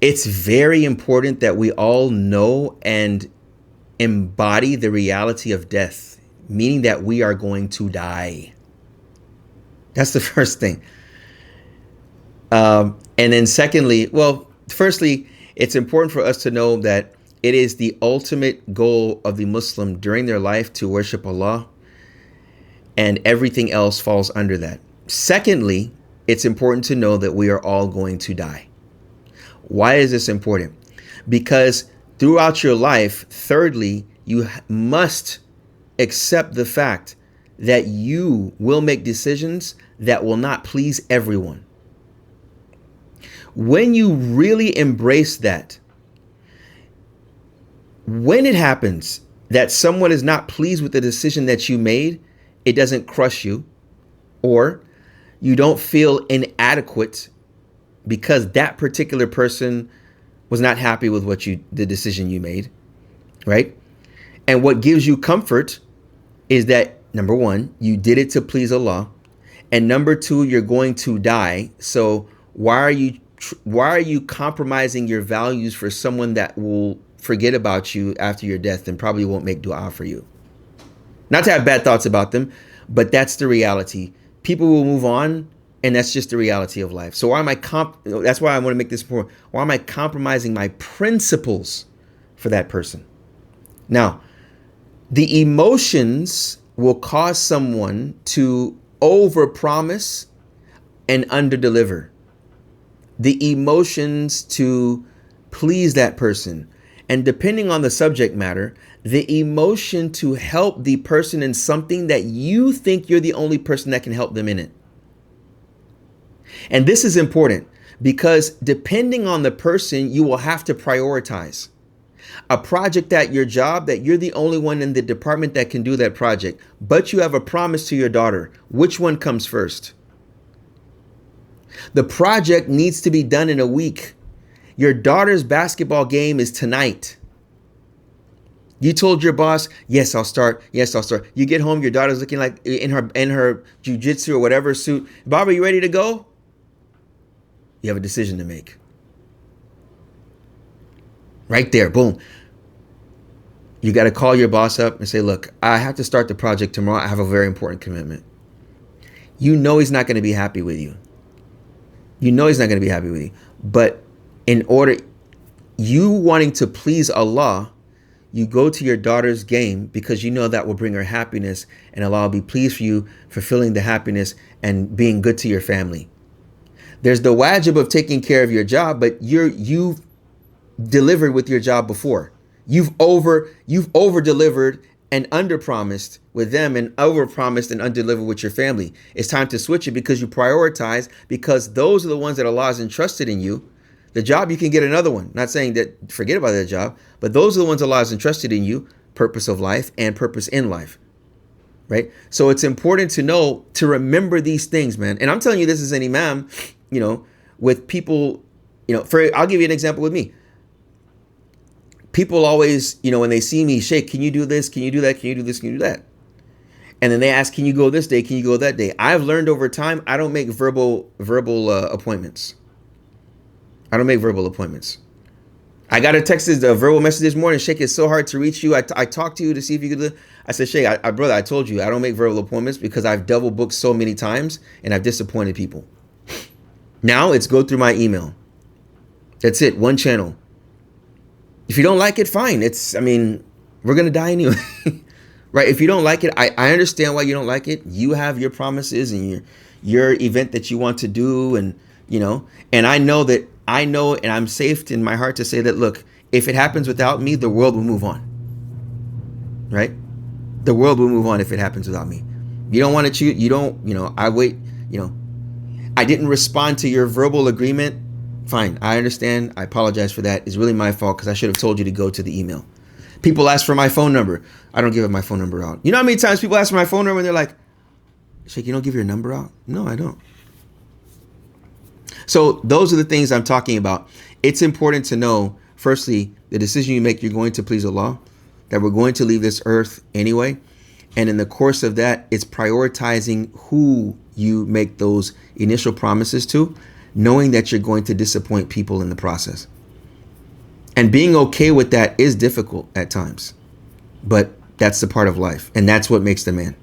It's very important that we all know and embody the reality of death, meaning that we are going to die. That's the first thing. And then secondly, well, firstly, it's important for us to know that it is the ultimate goal of the Muslim during their life to worship Allah, and everything else falls under that. Secondly, it's important to know that we are all going to die. Why is this important? Because throughout your life, thirdly, you must accept the fact that you will make decisions that will not please everyone. When you really embrace that, when it happens that someone is not pleased with the decision that you made, it doesn't crush you, or you don't feel inadequate because that particular person was not happy with the decision you made, right? And what gives you comfort is that, number one, you did it to please Allah, and number two, you're going to die. So why are you compromising your values for someone that will forget about you after your death and probably won't make dua for you? Not to have bad thoughts about them, but that's the reality. People will move on, and that's just the reality of life. So that's why I want to make this point. Why am I compromising my principles for that person? Now, the emotions will cause someone to overpromise and underdeliver. The emotions to please that person. And depending on the subject matter, the emotion to help the person in something that you think you're the only person that can help them in it. And this is important because depending on the person, you will have to prioritize. A project at your job that you're the only one in the department that can do that project, but you have a promise to your daughter. Which one comes first? The project needs to be done in a week. Your daughter's basketball game is tonight. You told your boss, yes, I'll start. Yes, I'll start. You get home, your daughter's looking like in her jujitsu or whatever suit. Baba, you ready to go? You have a decision to make. Right there, boom. You got to call your boss up and say, look, I have to start the project tomorrow. I have a very important commitment. You know he's not going to be happy with you. You know he's not going to be happy with you. But in order, you wanting to please Allah, you go to your daughter's game because you know that will bring her happiness, and Allah will be pleased for you, fulfilling the happiness and being good to your family. There's the wajib of taking care of your job, but you've delivered with your job before. You've over delivered and underpromised with them, and overpromised and undelivered with your family. It's time to switch it because you prioritize, because those are the ones that Allah has entrusted in you. The job, you can get another one. Not saying that forget about that job, but those are the ones Allah has entrusted in you, purpose of life and purpose in life. Right? So it's important to know, to remember these things, man. And I'm telling you this as an imam, with people, I'll give you an example with me. People always, when they see me, Sheikh, can you do this? Can you do that? Can you do this? Can you do that? And then they ask, can you go this day? Can you go that day? I've learned over time, I don't make verbal appointments. I don't make verbal appointments. I got a verbal message this morning. Sheikh, it's so hard to reach you. I talked to you to see if you could. I said, Sheikh, brother, I told you I don't make verbal appointments because I've double booked so many times and I've disappointed people. Now it's go through my email. That's it. One channel. If you don't like it, fine. We're going to die anyway. Right? If you don't like it, I understand why you don't like it. You have your promises and your event that you want to do. And, and I know and I'm safe in my heart to say that, look, if it happens without me, the world will move on. Right? The world will move on if it happens without me. You don't want to choose. You don't, I wait, I didn't respond to your verbal agreement. Fine. I understand. I apologize for that. It's really my fault because I should have told you to go to the email. People ask for my phone number. I don't give my phone number out. You know how many times people ask for my phone number and they're like, Sheikh, you don't give your number out? No, I don't. So those are the things I'm talking about. It's important to know, firstly, the decision you make, you're going to please Allah, that we're going to leave this earth anyway. And in the course of that, it's prioritizing who you make those initial promises to, knowing that you're going to disappoint people in the process. And being okay with that is difficult at times, but that's the part of life, and that's what makes the man.